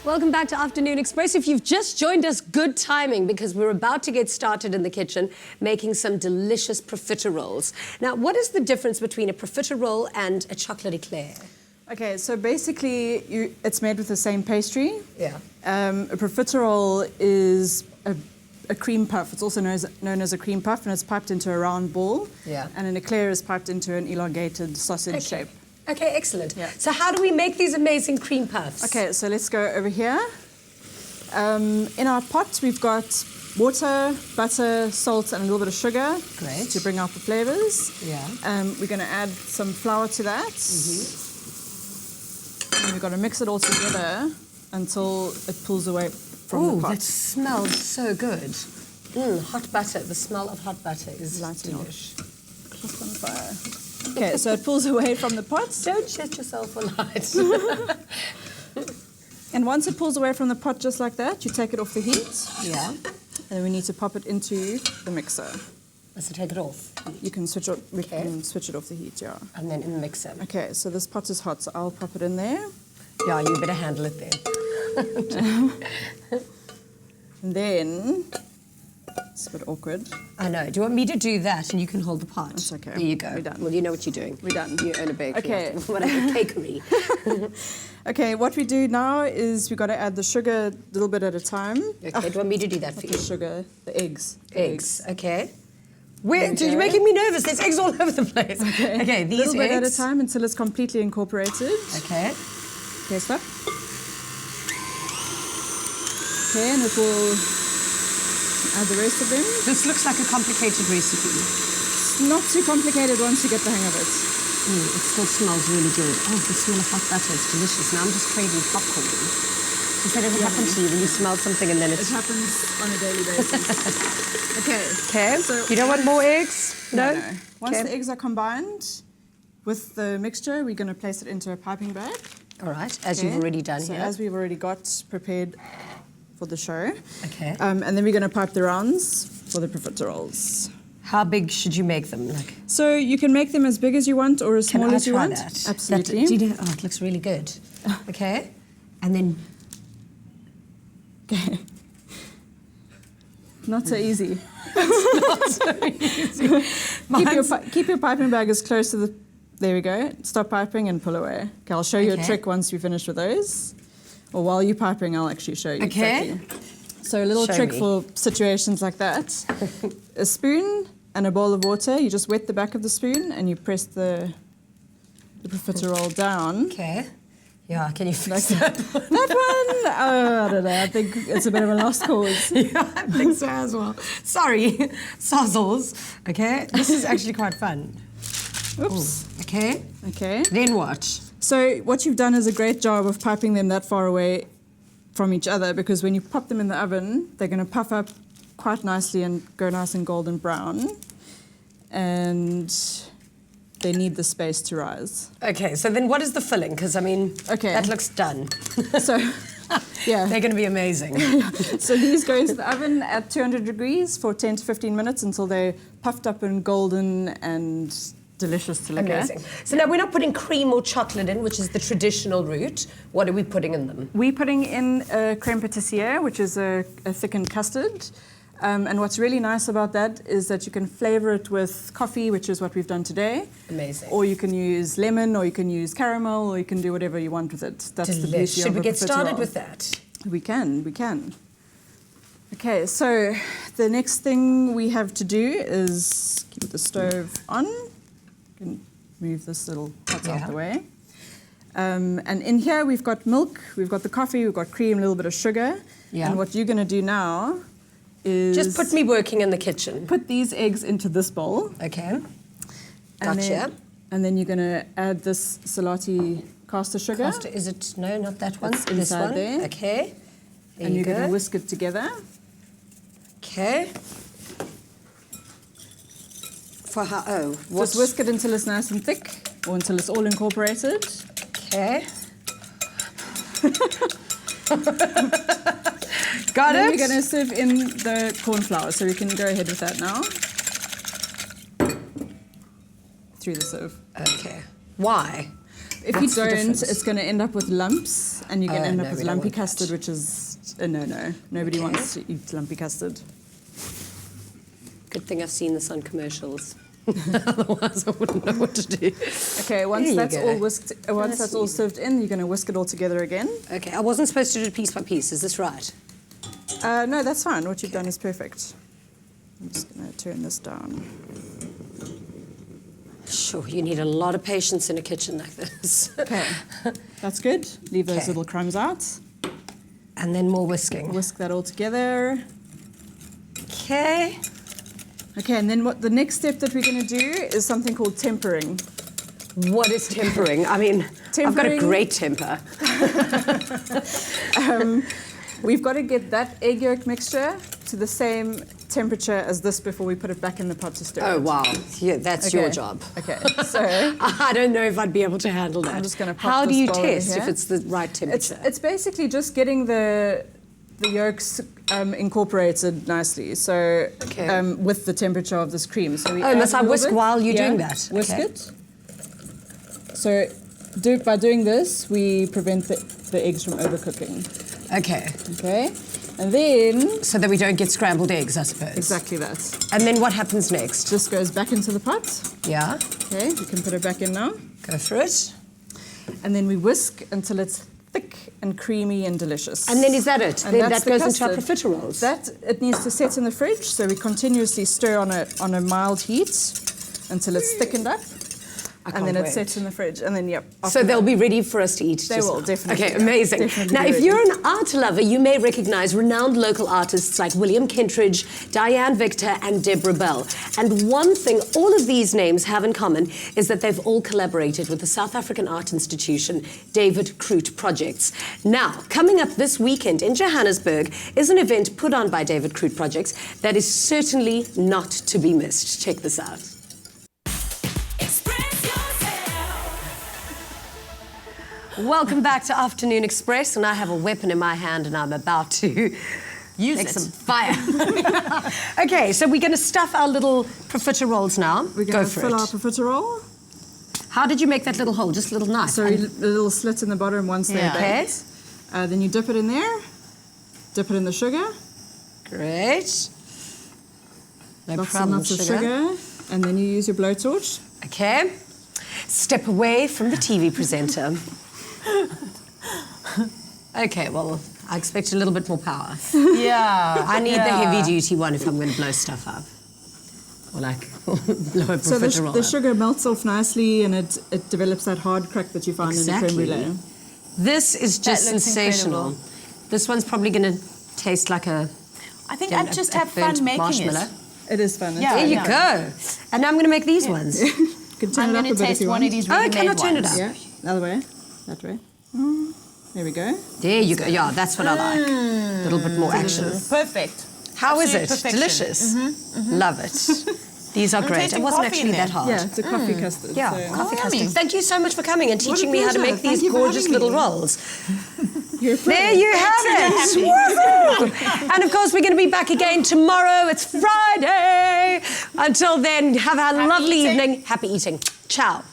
Welcome back to Afternoon Express. If you've just joined us, good timing, because we're about to get started in the kitchen making some delicious profiteroles. Now, what is the difference between a profiterole and a chocolate eclair? Okay, so basically it's made with the same pastry. Yeah. A profiterole is a cream puff. It's also known as a cream puff, and it's piped into a round ball. Yeah. And an eclair is piped into an elongated sausage shape. Okay, excellent. Yeah. So how do we make these amazing cream puffs? Okay, so let's go over here. In our pot, we've got water, butter, salt, and a little bit of sugar. Great. To bring out the flavors. Yeah. We're going to add some flour to that. And we've got to mix it all together until it pulls away from the pot. That smells so good. Hot butter. The smell of hot butter is delish. Just on fire. Okay, so it pulls away from the pot. Don't shut yourself alight. And once it pulls away from the pot just like that, you take it off the heat. Yeah. And then we need to pop it into the mixer. So take it off. You can switch it, we can switch it off the heat, yeah. And then in the mixer. Okay, so this pot is hot, so I'll pop it in there. Yeah, you better handle it then. And then, it's a bit awkward. I know. Do you want me to do that and you can hold the pot? That's okay. There you go. We're done. Well, you know what you're doing. We're done. You own a bakery. Okay. Whatever, bakery. Okay, what we do now is we've got to add the sugar a little bit at a time. Okay, do you want me to do that for you? The sugar, the eggs. Eggs, okay. You're making me nervous. There's eggs all over the place. Okay, these eggs. A little bit at a eggs. time until it's completely incorporated. Okay. Okay, stop. Okay, and it will add the rest of them. This looks like a complicated recipe. It's not too complicated once you get the hang of it. It still smells really good. Oh, the smell of hot butter, it's delicious. Now I'm just craving popcorn. Does that ever happen to you when you smell something and then It happens on a daily basis. Okay, so you don't want more eggs? No? Once the eggs are combined with the mixture, we're going to place it into a piping bag. All right, as you've already done so here. as we've already got prepared for the show. Okay. And then we're going to pipe the rounds for the profiteroles. How big should you make them? So you can make them as big as you want or as small as you want. That? Absolutely. It looks really good. Okay. And then... Okay. Not so easy. It's not so easy. Keep your piping bag as close to the... There we go. Stop piping and pull away. Okay, I'll show you a trick once we finish with those. Or while you're piping, I'll actually show you exactly. So a little trick for situations like that. A spoon and a bowl of water. You just wet the back of the spoon and you press the profiterole down. Okay. Yeah, can you fix that? That one? Oh, I don't know. I think it's a bit of a lost cause. Yeah, I think so as well. Sorry, sozzles. Okay, this is actually quite fun. Oops. Ooh. Okay. Okay. Then what? So what you've done is a great job of piping them that far away from each other, because when you pop them in the oven, they're going to puff up quite nicely and go nice and golden brown. And they need the space to rise. Okay, so then what is the filling? Because, I mean, that looks done. So, yeah. They're going to be amazing. So these go into the oven at 200 degrees for 10 to 15 minutes until they're puffed up and golden and delicious to look at. So now we're not putting cream or chocolate in, which is the traditional route. What are we putting in them? We're putting in a crème pâtissière, which is a thickened custard. And what's really nice about that is that you can flavour it with coffee, which is what we've done today. Amazing. Or you can use lemon, or you can use caramel, or you can do whatever you want with it. That's the beauty Should of we a get started profiterole. with that? We can. Okay, so the next thing we have to do is keep the stove on. You can move this little pot out the way. And in here we've got milk, we've got the coffee, we've got cream, a little bit of sugar. Yeah. And what you're going to do now is... Just put me working in the kitchen. Put these eggs into this bowl. Okay. Gotcha. And then you're going to add this Selati Castor sugar. Castor, is it? No, not that one. It's this inside one. there. Okay. And you're going to whisk it together. Okay. For how? Oh, just whisk it until it's nice and thick, or until it's all incorporated. Okay. Got it. Then we're going to sieve in the corn flour, so we can go ahead with that now. Through the sieve. Okay. Why? If you don't, it's going to end up with lumps, and you're going to end up with lumpy custard, which is a no-no. Nobody wants to eat lumpy custard. Good thing I've seen this on commercials. Otherwise, I wouldn't know what to do. Okay, once that's all whisked, once that's all served in, you're going to whisk it all together again. Okay, I wasn't supposed to do it piece by piece. Is this right? No, that's fine. What you've done is perfect. I'm just going to turn this down. Sure, you need a lot of patience in a kitchen like this. Okay, that's good. Leave those little crumbs out. And then more whisking. Whisk that all together. Okay. Okay, and then what the next step that we're going to do is something called tempering. What is tempering? I mean, I've got a great temper. We've got to get that egg yolk mixture to the same temperature as this before we put it back in the pot to stir. Oh, wow. Yeah, that's your job. Okay, so... I don't know if I'd be able to handle that. I'm just going to pop How do you this bowl test here. if it's the right temperature? It's basically just getting the yolks incorporated nicely, so with the temperature of this cream. So we must I whisk while you're doing that? Whisk it. So by doing this, we prevent the eggs from overcooking. Okay. Okay, and then... So that we don't get scrambled eggs, I suppose. Exactly that. And then what happens next? This goes back into the pot. Yeah. Okay, you can put it back in now. Go for it. And then we whisk until it's thick and creamy and delicious. And then is that it? And then that goes custard. into our profiteroles. That, it needs to set in the fridge, so we continuously stir on a mild heat until it's thickened up. And then it sets in the fridge, and then, So they'll be ready for us to eat. They will, definitely. Okay, amazing. Definitely now, if you're an art lover, you may recognize renowned local artists like William Kentridge, Diane Victor, and Deborah Bell. And one thing all of these names have in common is that they've all collaborated with the South African art institution, David Kroot Projects. Now, coming up this weekend in Johannesburg is an event put on by David Kroot Projects that is certainly not to be missed. Check this out. Welcome back to Afternoon Express, and I have a weapon in my hand, and I'm about to make some fire. Okay, so we're going to stuff our little profiteroles now. We're going to fill our profiterole. How did you make that little hole? Just a little knife? So a little slit in the bottom once they're baked. Then you dip it in there, dip it in the sugar. Great. No Lots problem, and lots of sugar. And then you use your blowtorch. Okay. Step away from the TV presenter. Okay, well, I expect a little bit more power. Yeah. I need the heavy-duty one if I'm going to blow stuff up. Or like, blow a profiterole So the sugar melts off nicely, and it develops that hard crack that you find in the crème brûlée. This is just sensational. Incredible. This one's probably going to taste like a... I think I'd just have fun making marshmallow. It is fun. Yeah. There you go. And now I'm going to make these ones. I'm going to taste one of these ready-made can I turn it ones. up? Yeah, other way, that way. There we go. There you go. Yeah, that's what I like. A little bit more action. Perfect. How is Absolute it? perfection. Delicious. Love it. These are great. It tasting wasn't coffee actually in that there. hard. Yeah, it's a coffee custard. Yeah, so. coffee yummy. custard. Thank you so much for coming and teaching me how to pleasure. make Thank these you for gorgeous having little me. rolls. There you have it. Woohoo! And of course, we're going to be back again tomorrow. It's Friday. Until then, have a lovely evening. Happy eating. Ciao.